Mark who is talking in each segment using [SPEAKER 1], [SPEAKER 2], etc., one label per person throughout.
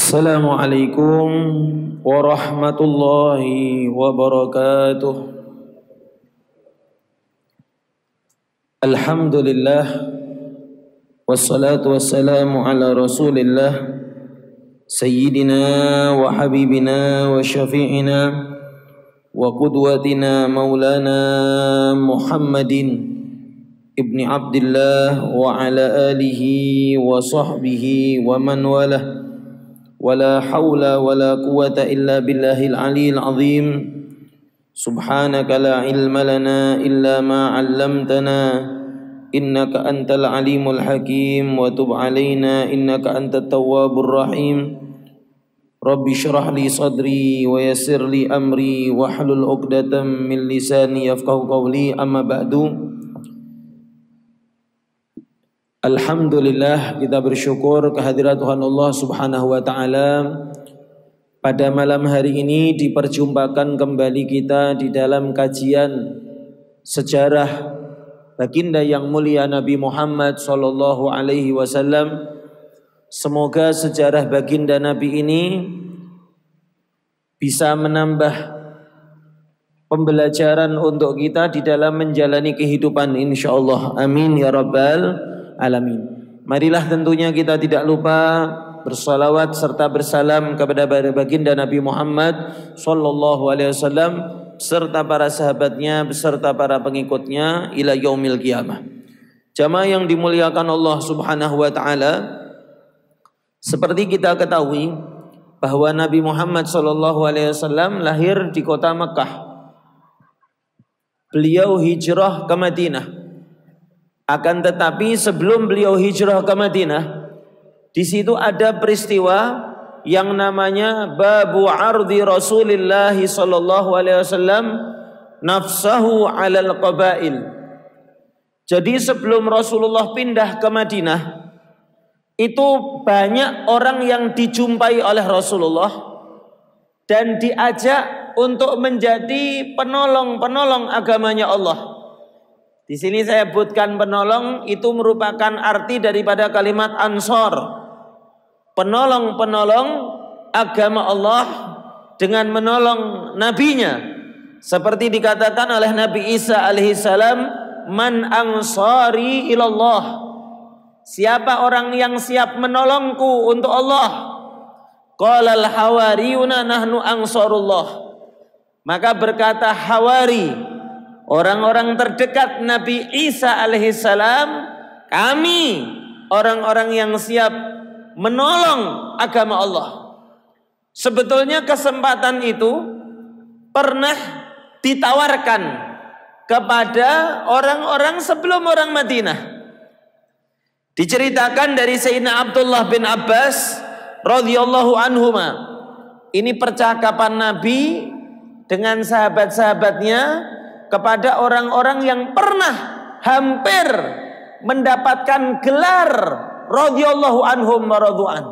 [SPEAKER 1] Assalamualaikum warahmatullahi wabarakatuh. Alhamdulillah wassalatu wassalamu ala Rasulillah sayyidina wa habibina wa syafi'ina wa qudwatina maulana Muhammadin ibni Abdillah wa ala alihi wa sahbihi wa man walah. ولا حول ولا قوة إلا بالله العلي العظيم سبحانك لا علم لنا إلا ما علمتنا إنك أنت العليم الحكيم وتب علينا إنك أنت التواب الرحيم رب اشرح لي صدري ويسر لي أمري واحلل عقدة من لساني يفقهوا قولي أما بعد. Alhamdulillah, kita bersyukur kehadirat Tuhan Allah Subhanahu wa taala. Pada malam hari ini diperjumpakan kembali kita di dalam kajian sejarah baginda yang mulia Nabi Muhammad sallallahu alaihi wasallam. Semoga sejarah baginda Nabi ini bisa menambah pembelajaran untuk kita di dalam menjalani kehidupan insyaallah. Amin ya rabbal alamin. Marilah tentunya kita tidak lupa bersalawat serta bersalam kepada baginda Nabi Muhammad sallallahu alaihi wasallam serta para sahabatnya beserta para pengikutnya ila yaumil qiyamah. Jamaah yang dimuliakan Allah Subhanahu wa taala, seperti kita ketahui bahwa Nabi Muhammad sallallahu alaihi wasallam lahir di kota Mekah. Beliau hijrah ke Madinah. Akan tetapi sebelum beliau hijrah ke Madinah, di situ ada peristiwa yang namanya babu ardi Rasulillah sallallahu alaihi wasallam nafsahu 'alal qabail. Jadi sebelum Rasulullah pindah ke Madinah, itu banyak orang yang dijumpai oleh Rasulullah dan diajak untuk menjadi penolong-penolong agamanya Allah. Di sini saya sebutkan penolong itu merupakan arti daripada kalimat ansor. Penolong-penolong agama Allah dengan menolong nabinya. Seperti dikatakan oleh Nabi Isa alaihissalam, man ansari ilallah. Siapa orang yang siap menolongku untuk Allah? Qalal hawariyuna nahnu ansarullah. Maka berkata hawari, orang-orang terdekat Nabi Isa alaihissalam, kami orang-orang yang siap menolong agama Allah. Sebetulnya kesempatan itu pernah ditawarkan kepada orang-orang sebelum orang Madinah. Diceritakan dari Sayyidina Abdullah bin Abbas radhiyallahu anhuma. Ini percakapan Nabi dengan sahabat-sahabatnya kepada orang-orang yang pernah hampir mendapatkan gelar radhiyallahu anhum wa radu'an.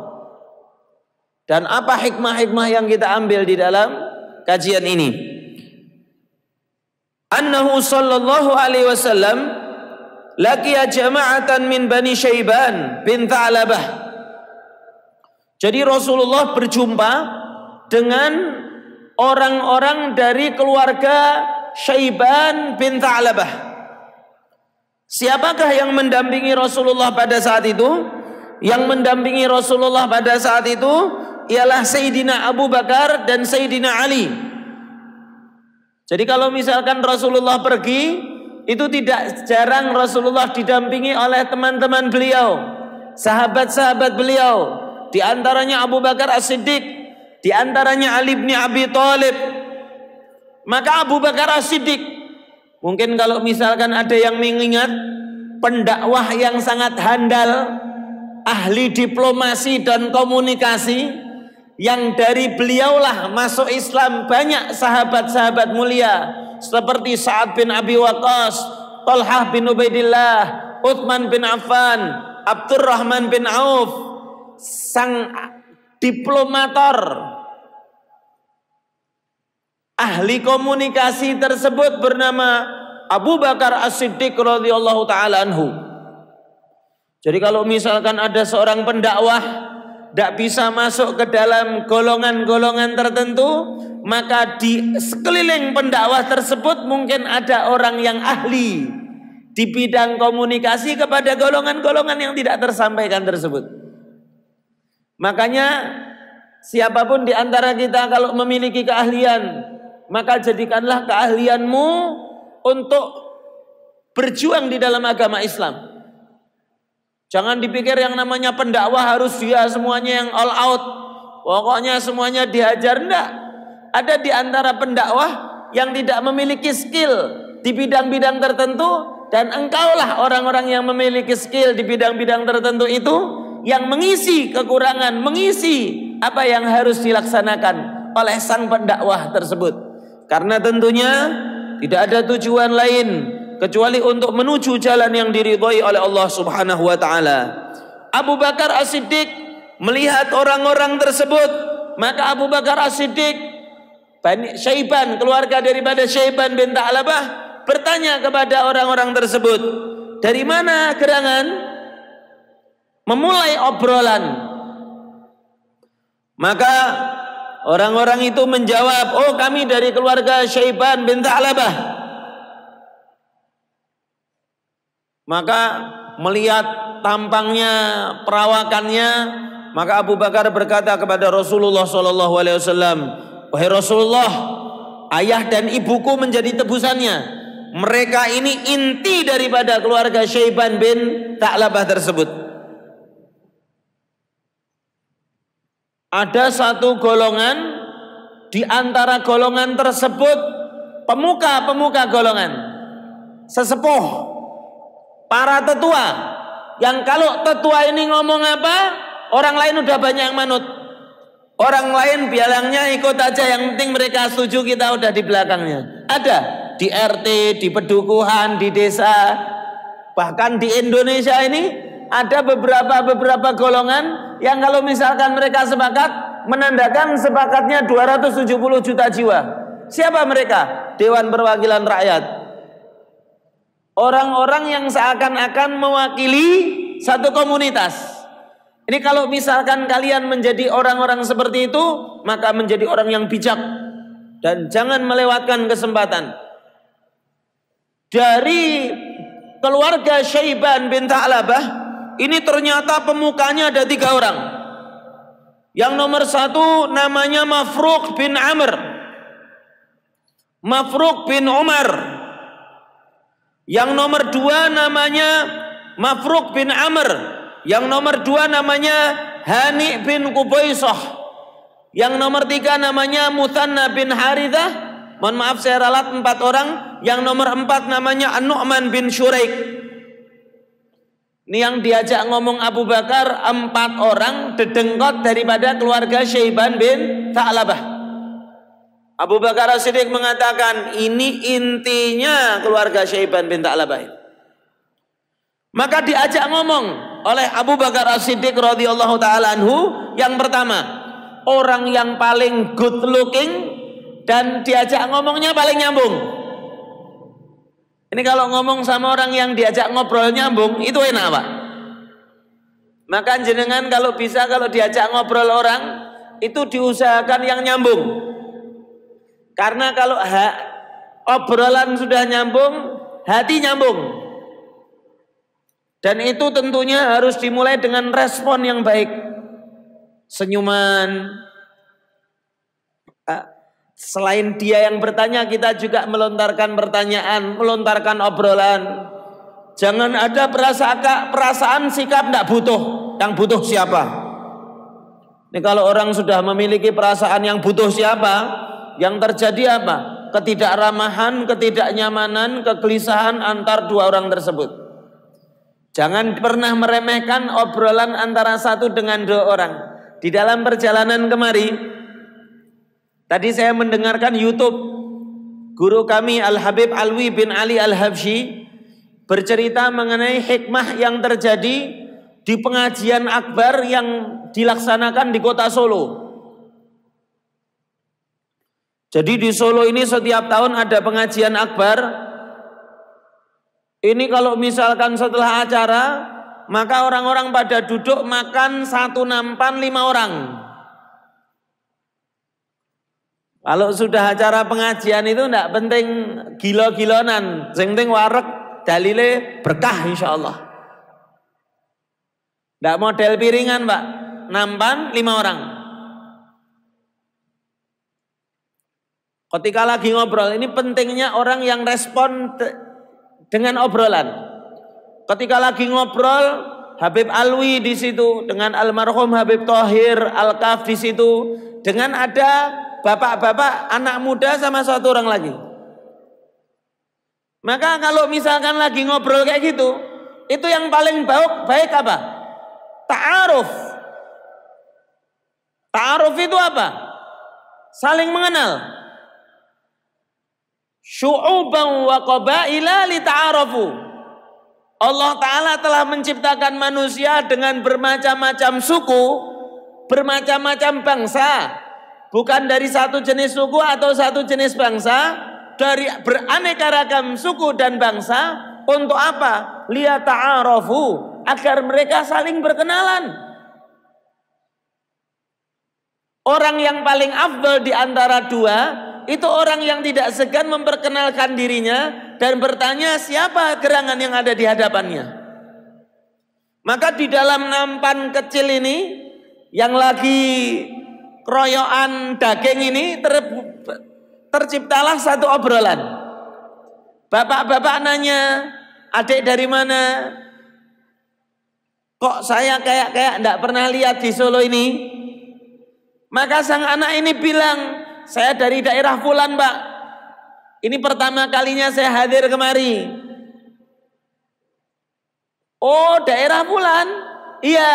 [SPEAKER 1] Dan apa hikmah-hikmah yang kita ambil di dalam kajian ini? Annahu sallallahu alaihi wasallam laqiya jama'atan min Bani Syaiban bin Tha'labah. Jadi Rasulullah berjumpa dengan orang-orang dari keluarga Syaiban bin Tha'labah. Siapakah yang mendampingi Rasulullah pada saat itu? Yang mendampingi Rasulullah pada saat itu ialah Sayyidina Abu Bakar dan Sayyidina Ali. Jadi kalau misalkan Rasulullah pergi, itu tidak jarang Rasulullah didampingi oleh teman-teman beliau, sahabat-sahabat beliau. Di antaranya Abu Bakar As-Siddiq, di antaranya Ali bin Abi Thalib. Maka Abu Bakar As-Siddiq, mungkin kalau misalkan ada yang mengingat, pendakwah yang sangat handal, ahli diplomasi dan komunikasi, yang dari beliaulah masuk Islam banyak sahabat-sahabat mulia seperti Sa'ad bin Abi Waqqas, Talhah bin Ubaidillah, Utsman bin Affan, Abdurrahman bin Auf. Sang diplomator, ahli komunikasi tersebut bernama Abu Bakar As-Siddiq radhiyallahu taala anhu. Jadi kalau misalkan ada seorang pendakwah tidak bisa masuk ke dalam golongan-golongan tertentu, maka di sekeliling pendakwah tersebut mungkin ada orang yang ahli di bidang komunikasi kepada golongan-golongan yang tidak tersampaikan tersebut. Makanya siapapun di antara kita kalau memiliki keahlian, maka jadikanlah keahlianmu untuk berjuang di dalam agama Islam. Jangan dipikir yang namanya pendakwah harus dia semuanya yang all out, pokoknya semuanya dihajar. Enggak. Ada di antara pendakwah yang tidak memiliki skill di bidang-bidang tertentu, dan engkaulah orang-orang yang memiliki skill di bidang-bidang tertentu itu yang mengisi kekurangan, mengisi apa yang harus dilaksanakan oleh sang pendakwah tersebut. Karena tentunya tidak ada tujuan lain kecuali untuk menuju jalan yang diridhoi oleh Allah Subhanahu wa taala. Abu Bakar As-Siddiq melihat orang-orang tersebut, maka Abu Bakar As-Siddiq, Bani Syaiban, keluarga daripada Syaiban bin Tha'labah, bertanya kepada orang-orang tersebut, dari mana gerangan? Memulai obrolan. Maka orang-orang itu menjawab, oh kami dari keluarga Syaiban bin Tha'labah. Maka melihat tampangnya, perawakannya, maka Abu Bakar berkata kepada Rasulullah SAW, wahai Rasulullah, ayah dan ibuku menjadi tebusannya. Mereka ini inti daripada keluarga Syaiban bin Tha'labah tersebut. Ada satu golongan di antara golongan tersebut, pemuka-pemuka golongan, sesepuh, para tetua, yang kalau tetua ini ngomong apa, orang lain udah banyak yang manut. Orang lain bilangnya ikut aja, yang penting mereka setuju, kita udah di belakangnya. Ada di RT, di pedukuhan, di desa, bahkan di Indonesia ini ada beberapa golongan yang kalau misalkan mereka sepakat, menandakan sepakatnya 270 juta jiwa. Siapa mereka? Dewan Perwakilan Rakyat. Orang-orang yang seakan-akan mewakili satu komunitas. Ini kalau misalkan kalian menjadi orang-orang seperti itu, maka menjadi orang yang bijak dan jangan melewatkan kesempatan. Dari keluarga Syaiban bin Tha'labah ini ternyata pemukanya ada 3 orang. Yang nomor 1 namanya Mafruq bin Amr, Mafruq bin Umar. Yang nomor 2 namanya Mafruq bin Amr. Yang nomor 2 namanya Hani bin Qubaisah. Yang nomor 3 namanya Muthanna bin Harithah. Mohon maaf saya ralat 4 orang. Yang nomor 4 namanya An-Nu'man bin Syuraik. Ini yang diajak ngomong Abu Bakar, 4 orang dedengkot daripada keluarga Syaiban bin Tha'labah. Abu Bakar As-Siddiq mengatakan ini intinya keluarga Syaiban bin Tha'labah. Maka diajak ngomong oleh Abu Bakar As-Siddiq radhiyallahu taala anhu, yang pertama, orang yang paling good looking dan diajak ngomongnya paling nyambung. Ini kalau ngomong sama orang yang diajak ngobrol nyambung, itu enak, Pak. Maka jenengan kalau bisa, kalau diajak ngobrol orang itu diusahakan yang nyambung. Karena kalau obrolan sudah nyambung, hati nyambung. Dan itu tentunya harus dimulai dengan respon yang baik. Senyuman. Selain dia yang bertanya, kita juga melontarkan pertanyaan, melontarkan obrolan. Jangan ada perasaan sikap tidak butuh. Yang butuh siapa? Ini kalau orang sudah memiliki perasaan yang butuh siapa, yang terjadi apa? Ketidakramahan, ketidaknyamanan, kegelisahan antar 2 orang tersebut. Jangan pernah meremehkan obrolan antara 1 dengan 2 orang. Di dalam perjalanan kemari, tadi saya mendengarkan YouTube guru kami Al-Habib Alwi bin Ali Al-Habsyi bercerita mengenai hikmah yang terjadi di pengajian akbar yang dilaksanakan di kota Solo. Jadi di Solo ini setiap tahun ada pengajian akbar. Ini kalau misalkan setelah acara maka orang-orang pada duduk makan satu nampan 5 orang. Kalau sudah acara pengajian itu tidak penting gilo-gilonan, yang penting wareg dalile berkah insyaallah. Tidak model piringan Pak, nampan 5 orang. Ketika lagi ngobrol, ini pentingnya orang yang respon dengan obrolan. Ketika lagi ngobrol, Habib Alwi di situ dengan almarhum Habib Thohir Al-Kaf di situ, dengan ada bapak-bapak, anak muda sama satu orang lagi. Maka kalau misalkan lagi ngobrol kayak gitu, itu yang paling baik apa? Ta'aruf. Ta'aruf itu apa? Saling mengenal. Syu'uban wa qabaila li ta'arafu. Allah Ta'ala telah menciptakan manusia dengan bermacam-macam suku, bermacam-macam bangsa. Bukan dari satu jenis suku atau satu jenis bangsa, dari beraneka ragam suku dan bangsa. Untuk apa? Liyata'arafu, agar mereka saling berkenalan. Orang yang paling afdal di antara dua, itu orang yang tidak segan memperkenalkan dirinya dan bertanya siapa gerangan yang ada di hadapannya. Maka di dalam nampan kecil ini, yang lagi keroyokan daging ini terciptalah satu obrolan. Bapak-bapak nanya, adik dari mana? Kok saya kayak enggak pernah lihat di Solo ini? Maka sang anak ini bilang, saya dari daerah Fulan Pak. Ini pertama kalinya saya hadir kemari. Oh, daerah Fulan? Iya.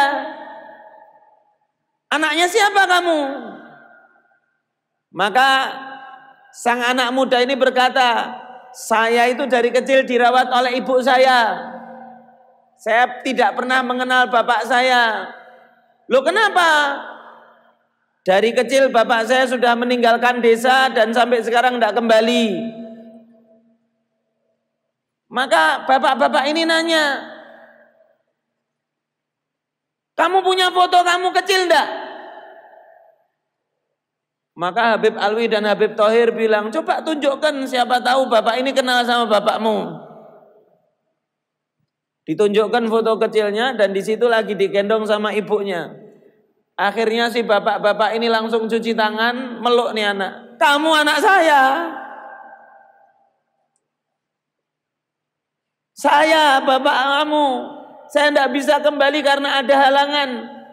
[SPEAKER 1] Anaknya siapa kamu? Maka sang anak muda ini berkata, saya itu dari kecil dirawat oleh ibu saya. Saya tidak pernah mengenal bapak saya. Loh kenapa? Dari kecil bapak saya sudah meninggalkan desa dan sampai sekarang tidak kembali. Maka bapak-bapak ini nanya, kamu punya foto kamu kecil enggak? Maka Habib Alwi dan Habib Thohir bilang, coba tunjukkan, siapa tahu bapak ini kenal sama bapakmu. Ditunjukkan foto kecilnya dan di situ lagi digendong sama ibunya. Akhirnya si bapak-bapak ini langsung cuci tangan, meluk nih anak. Kamu anak saya. Saya bapak kamu. Saya tidak bisa kembali karena ada halangan.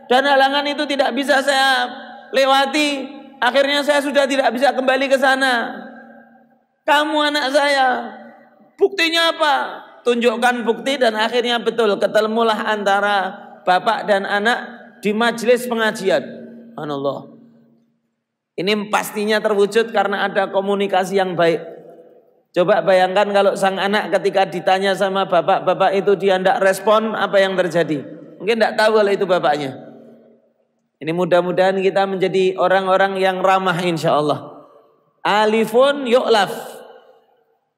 [SPEAKER 1] Dan halangan itu tidak bisa saya lewati. Akhirnya saya sudah tidak bisa kembali ke sana. Kamu anak saya. Buktinya apa? Tunjukkan bukti dan akhirnya betul ketemulah antara bapak dan anak di majelis pengajian. Subhanallah. Ini pastinya terwujud karena ada komunikasi yang baik. Coba bayangkan kalau sang anak ketika ditanya sama bapak itu dia tidak respon, apa yang terjadi? Mungkin tidak tahu kalau itu bapaknya. Ini mudah-mudahan kita menjadi orang-orang yang ramah insya Allah. Alifun yu'laf.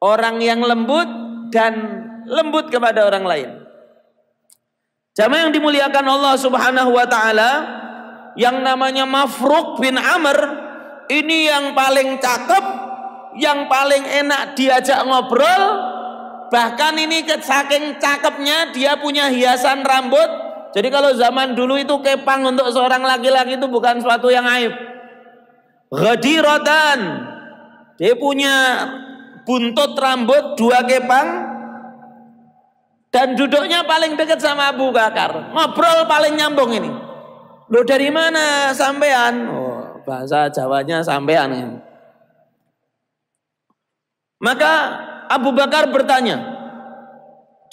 [SPEAKER 1] Orang yang lembut dan lembut kepada orang lain. Jamaah yang dimuliakan Allah Subhanahu wa taala, yang namanya Mafruq bin Amr ini yang paling cakep, yang paling enak diajak ngobrol. Bahkan ini saking cakepnya dia punya hiasan rambut. Jadi kalau zaman dulu itu kepang untuk seorang laki-laki itu bukan suatu yang aib. Ghadiratan. Dia punya buntut rambut 2 kepang. Dan duduknya paling dekat sama Abu Bakar. Ngobrol paling nyambung ini. Loh dari mana sampean? Oh, bahasa Jawanya sampean ini. Maka Abu Bakar bertanya,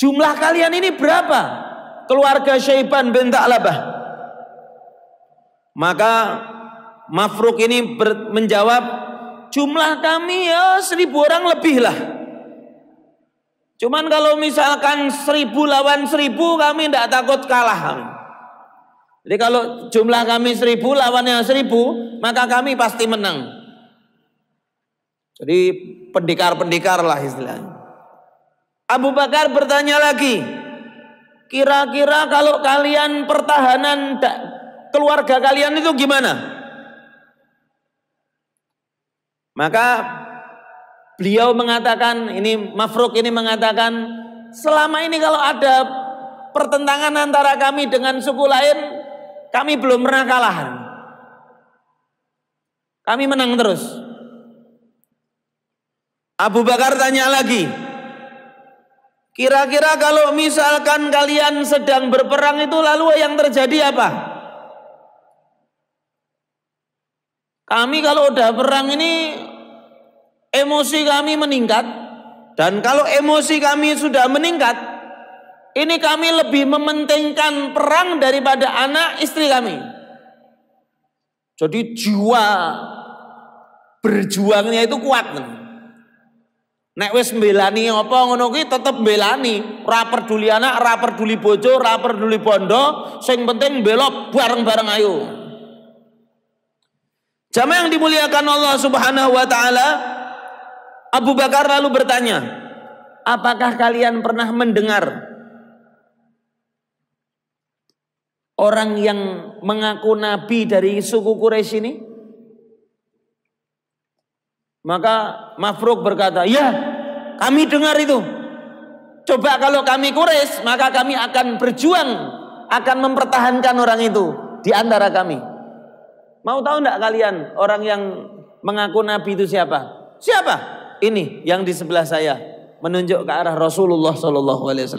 [SPEAKER 1] jumlah kalian ini berapa? Keluarga Syaiban bin Tha'labah. Maka Mafruq ini menjawab, jumlah kami ya 1000 orang lebih lah. Cuman kalau misalkan 1000 lawan 1000 kami tidak takut kalah. Jadi kalau jumlah kami 1000 lawannya 1000 maka kami pasti menang. Jadi pendekar-pendekar lah istilahnya. Abu Bakar bertanya lagi, kira-kira kalau kalian pertahanan keluarga kalian itu gimana? Maka beliau mengatakan, ini Mafruk ini mengatakan, selama ini kalau ada pertentangan antara kami dengan suku lain, kami belum pernah kalah. Kami menang terus. Abu Bakar tanya lagi, kira-kira kalau misalkan kalian sedang berperang itu lalu yang terjadi apa? Kami kalau udah perang ini emosi kami meningkat, dan kalau emosi kami sudah meningkat, ini kami lebih mementingkan perang daripada anak istri kami. Jadi jiwa berjuangnya itu kuat. Nek wis mbelani apa ngono kuwi tetep mbelani, ora peduli anak, ora peduli bojo, ora peduli bondo, sing penting belok bareng-bareng ayo. Jamaah yang dimuliakan Allah Subhanahu wa taala, Abu Bakar lalu bertanya, apakah kalian pernah mendengar orang yang mengaku nabi dari suku Quraisy ini? Maka Mafruk berkata, ya kami dengar itu. Coba kalau kami Quraisy, maka kami akan berjuang, akan mempertahankan orang itu di antara kami. Mau tahu enggak kalian orang yang mengaku nabi itu siapa? Siapa? Ini yang di sebelah saya, menunjuk ke arah Rasulullah SAW.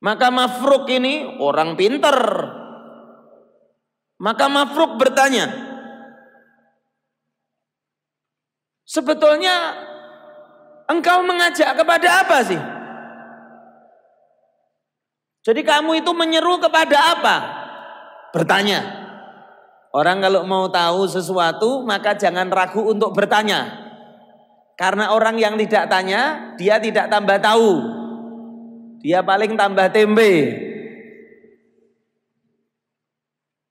[SPEAKER 1] Maka Mafruk ini orang pinter. Maka Mafruk bertanya, sebetulnya engkau mengajak kepada apa sih? Jadi kamu itu menyeru kepada apa? Bertanya. Orang kalau mau tahu sesuatu maka jangan ragu untuk bertanya. Karena orang yang tidak tanya, dia tidak tambah tahu. Dia paling tambah tempe.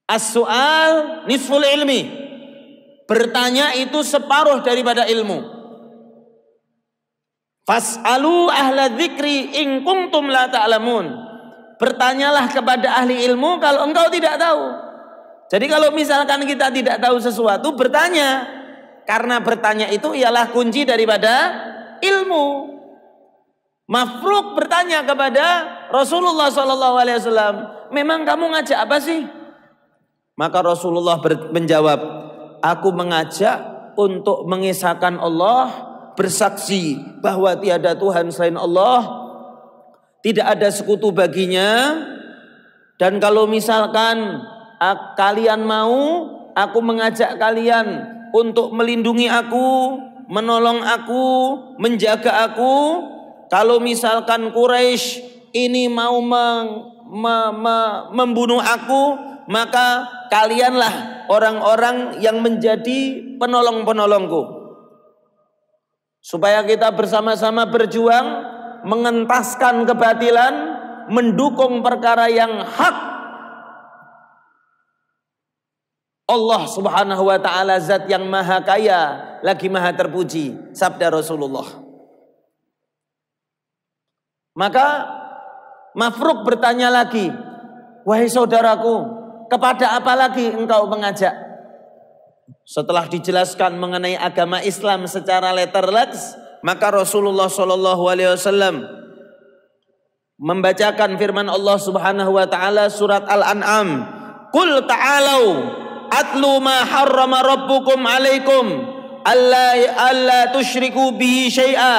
[SPEAKER 1] As-su'al nisful ilmi. Bertanya itu separuh daripada ilmu. Fas'alu ahla dzikri in kuntum la ta'lamun. Bertanyalah kepada ahli ilmu kalau engkau tidak tahu. Jadi kalau misalkan kita tidak tahu sesuatu, bertanya. Karena bertanya itu ialah kunci daripada ilmu. Mafruk bertanya kepada Rasulullah SAW, memang kamu ngajak apa sih? Maka Rasulullah menjawab, aku mengajak untuk mengisahkan Allah, bersaksi bahwa tiada Tuhan selain Allah, tidak ada sekutu baginya, dan kalau misalkan kalian mau, aku mengajak kalian untuk melindungi aku, menolong aku, menjaga aku. Kalau misalkan Quraisy ini mau membunuh aku, maka kalianlah orang-orang yang menjadi penolong-penolongku. Supaya kita bersama-sama berjuang, mengentaskan kebatilan, mendukung perkara yang hak. Allah Subhanahu wa ta'ala zat yang maha kaya, lagi maha terpuji, sabda Rasulullah. Maka Mafruk bertanya lagi, wahai saudaraku, kepada apa lagi engkau mengajak? Setelah dijelaskan mengenai agama Islam secara letterleks, maka Rasulullah SAW membacakan firman Allah Subhanahu wa taala surat Al-An'am, "Qul ta'alau atlu ma harrama rabbukum 'alaikum alla tusyriku bihi syai'a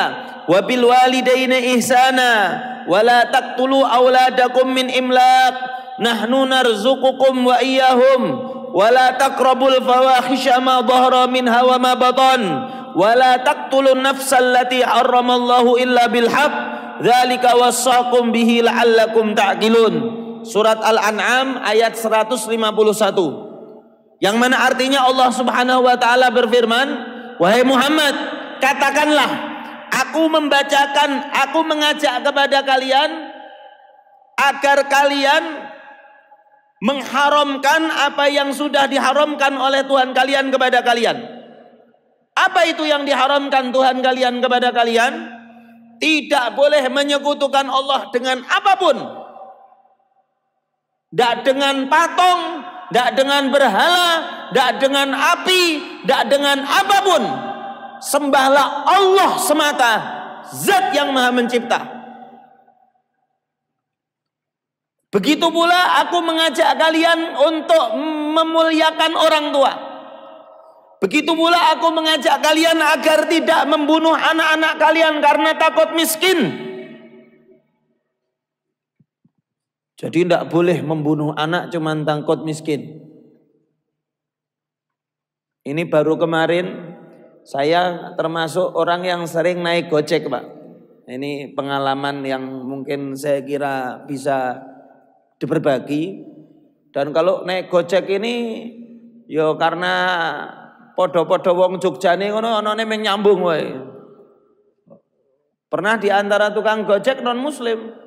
[SPEAKER 1] wa bil walidaini ihsana wa la taqtulu auladakum min imlaq nahnu narzuqukum wa iyyahum wa la taqrabul fawahisha ma dhahara minha wa ma batan wa la taqtulun nafsal lati harramallahu illa bil haqq dzalika wassaqum bihi la'allakum ta'qilun." Surat Al-An'am ayat 151. Yang mana artinya Allah Subhanahu wa taala berfirman, wahai Muhammad, katakanlah, aku mengajak kepada kalian agar kalian mengharamkan apa yang sudah diharamkan oleh Tuhan kalian kepada kalian. Apa itu yang diharamkan Tuhan kalian kepada kalian? Tidak boleh menyekutukan Allah dengan apapun. Tidak dengan patung, tidak dengan berhala, tidak dengan api, tidak dengan apapun. Sembahlah Allah semata, Zat yang Maha Mencipta. Begitu pula aku mengajak kalian untuk memuliakan orang tua. Begitu pula aku mengajak kalian agar tidak membunuh anak-anak kalian karena takut miskin. Jadi tidak boleh membunuh anak cuma takut miskin. Ini baru kemarin saya termasuk orang yang sering naik Gojek, Pak. Ini pengalaman yang mungkin saya kira bisa diberbagi. Dan kalau naik Gojek ini yo karena podo-podo wong Jogjane ngono anane mung nyambung wae. Pernah di antara tukang Gojek non muslim.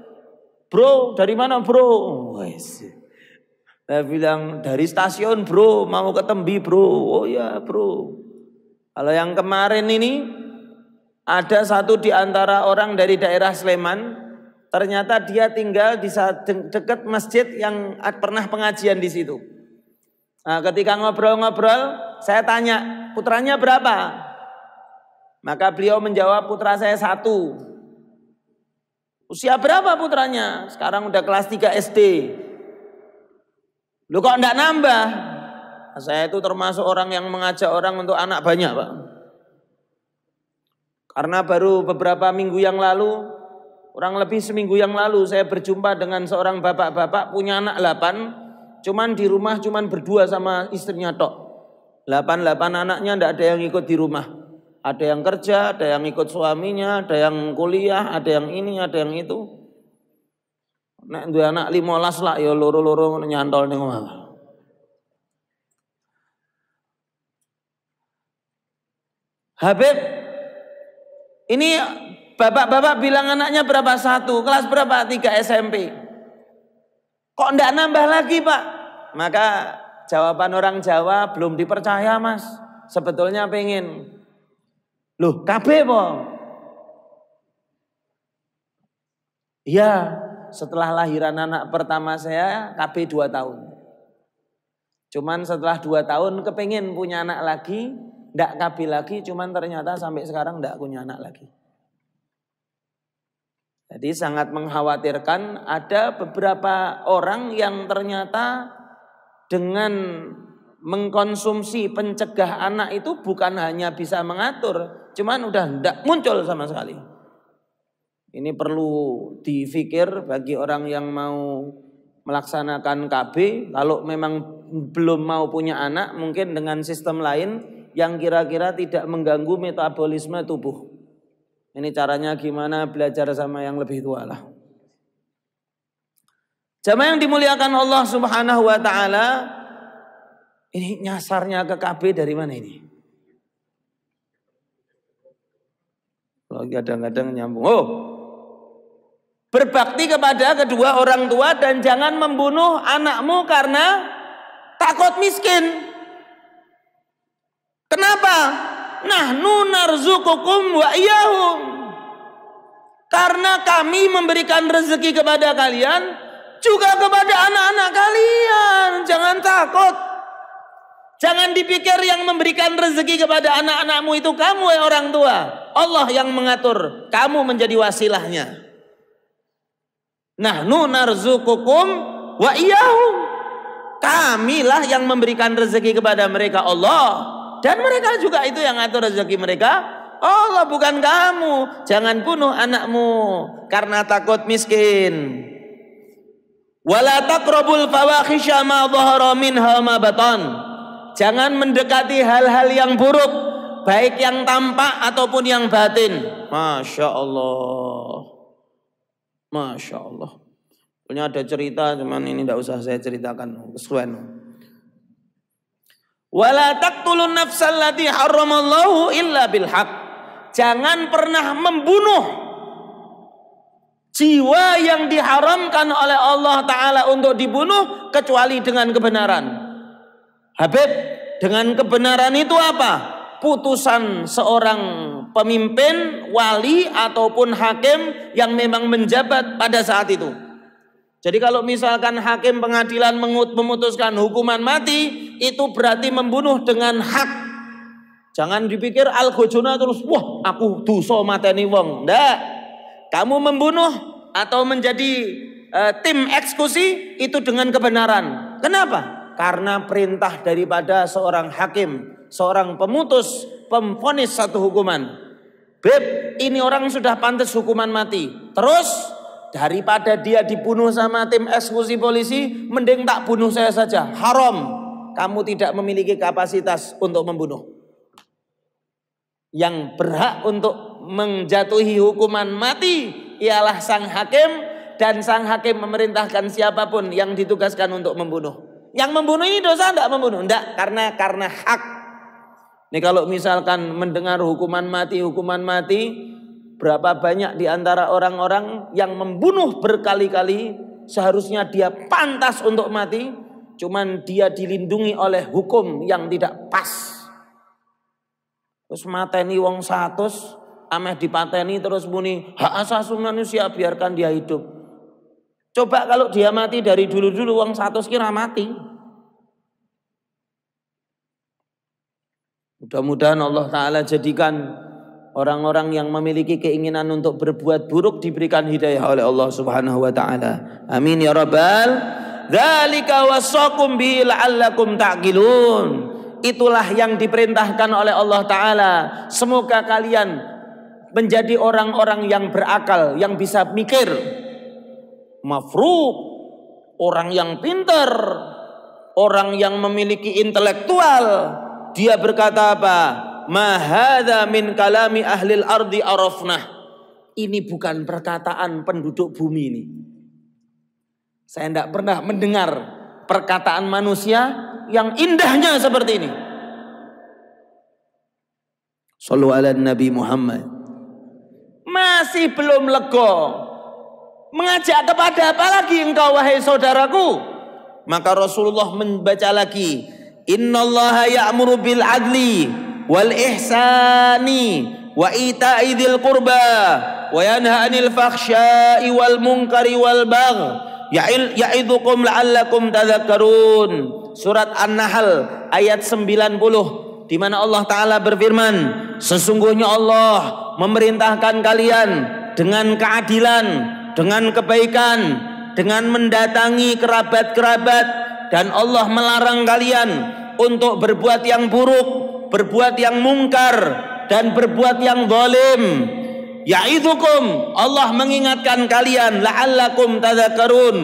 [SPEAKER 1] Bro, dari mana bro? Wes. Saya bilang dari stasiun bro, mau ke Tembi bro. Oh ya bro. Kalau yang kemarin ini ada satu di antara orang dari daerah Sleman. Ternyata dia tinggal di dekat masjid yang pernah pengajian di situ. Nah, ketika ngobrol-ngobrol, saya tanya, putranya berapa? Maka beliau menjawab, putra saya 1. Usia berapa putranya? Sekarang udah kelas 3 SD. Lu kok enggak nambah? Nah, saya itu termasuk orang yang mengajak orang untuk anak banyak, Pak. Karena baru beberapa minggu yang lalu, kurang lebih seminggu yang lalu, saya berjumpa dengan seorang bapak-bapak punya anak 8, cuman di rumah cuman berdua sama istrinya tok. 8 anaknya enggak ada yang ikut di rumah. Ada yang kerja, ada yang ikut suaminya, ada yang kuliah, ada yang ini, ada yang itu. Nek duwe anak 15 lah ya loro-loro nyantol ning omah. Habib, ini bapak-bapak bilang anaknya berapa? 1, kelas berapa? 3 SMP. Kok enggak nambah lagi, Pak? Maka jawaban orang Jawa belum dipercaya, Mas. Sebetulnya pengen. Loh, kabeh po? Iya, setelah lahiran anak pertama saya kabeh 2 tahun. Cuman setelah 2 tahun kepengen punya anak lagi, ndak kabeh lagi, cuman ternyata sampai sekarang ndak punya anak lagi. Jadi sangat mengkhawatirkan ada beberapa orang yang ternyata dengan mengkonsumsi pencegah anak itu bukan hanya bisa mengatur, cuman udah ndak muncul sama sekali. Ini perlu difikir bagi orang yang mau melaksanakan KB. Kalau memang belum mau punya anak, mungkin dengan sistem lain yang kira-kira tidak mengganggu metabolisme tubuh. Ini caranya gimana, belajar sama yang lebih tua lah. Jamaah yang dimuliakan Allah Subhanahu wa taala, ini nyasarnya ke KB dari mana ini? Kalau kadang-kadang nyambung. Oh, berbakti kepada kedua orang tua dan jangan membunuh anakmu karena takut miskin. Kenapa? Nahnu narzuqukum wa iyyahum. Karena kami memberikan rezeki kepada kalian, juga kepada anak-anak kalian. Jangan takut. Jangan dipikir yang memberikan rezeki kepada anak-anakmu itu kamu orang tua. Allah yang mengatur. Kamu menjadi wasilahnya. Nahnu narzuqukum wa iyyahum. Kamilah yang memberikan rezeki kepada mereka, Allah. Dan mereka juga itu yang ngatur rezeki mereka, Allah, bukan kamu. Jangan bunuh anakmu karena takut miskin. Wala taqrabul fawahisha ma dhahara minha ma batan. Jangan mendekati hal-hal yang buruk, baik yang tampak ataupun yang batin. Masya Allah. Masya Allah. Punya ada cerita, cuman ini tidak usah saya ceritakan. Kesuwen. Wala taqtulun nafsal lati harramallahu illa bil haq. Jangan pernah membunuh jiwa yang diharamkan oleh Allah Ta'ala untuk dibunuh kecuali dengan kebenaran. Habib, dengan kebenaran itu apa? Putusan seorang pemimpin, wali ataupun hakim yang memang menjabat pada saat itu. Jadi kalau misalkan hakim pengadilan memutuskan hukuman mati, itu berarti membunuh dengan hak. Jangan dipikir al-ghojona terus, wah aku dosa mateni wong. Ndak. Kamu membunuh atau menjadi tim eksekusi itu dengan kebenaran. Kenapa? Karena perintah daripada seorang hakim, seorang pemutus, pemvonis satu hukuman. Beb, ini orang sudah pantas hukuman mati. Terus daripada dia dibunuh sama tim eksekusi polisi, mending tak bunuh saya saja. Haram. Kamu tidak memiliki kapasitas untuk membunuh. Yang berhak untuk menjatuhi hukuman mati ialah sang hakim, dan sang hakim memerintahkan siapapun yang ditugaskan untuk membunuh. Yang membunuh ini dosa enggak membunuh? Enggak, karena hak. Ini kalau misalkan mendengar hukuman mati, berapa banyak di antara orang-orang yang membunuh berkali-kali, seharusnya dia pantas untuk mati, cuman dia dilindungi oleh hukum yang tidak pas. Terus mateni wong 100, ameh dipateni terus muni hak asasi manusia, biarkan dia hidup. Coba kalau dia mati dari dulu-dulu wong 100 kira mati. Mudah-mudahan Allah Ta'ala jadikan orang-orang yang memiliki keinginan untuk berbuat buruk diberikan hidayah oleh Allah Subhanahu wa Ta'ala. Amin ya rabbal. Dzalika wasaqum bihi la'allakum ta'qilun. Itulah yang diperintahkan oleh Allah Ta'ala. Semoga kalian menjadi orang-orang yang berakal, yang bisa mikir. Mafruq, orang yang pintar, orang yang memiliki intelektual. Dia berkata apa? Ma hadza min kalami ahlil ardi arafnah. Ini bukan perkataan penduduk bumi ini. Saya tidak pernah mendengar perkataan manusia yang indahnya seperti ini. Shallu ala Nabi Muhammad. Masih belum lega. Mengajak kepada apa lagi engkau wahai saudaraku? Maka Rasulullah membaca lagi. Innallaha ya'muru bil adli wal ihsani wa ita'i dzil qurba wa yanha 'anil fakhsya'i wal munkari wal bagh ya'idzukum la'allakum tadhakkarun. Surat An-Nahl ayat 90, di mana Allah Ta'ala berfirman, sesungguhnya Allah memerintahkan kalian dengan keadilan, dengan kebaikan, dengan mendatangi kerabat-kerabat, dan Allah melarang kalian untuk berbuat yang buruk, berbuat yang mungkar, dan berbuat yang zalim. Ya'idzukum, Allah mengingatkan kalian, la'allakum tadzakarun,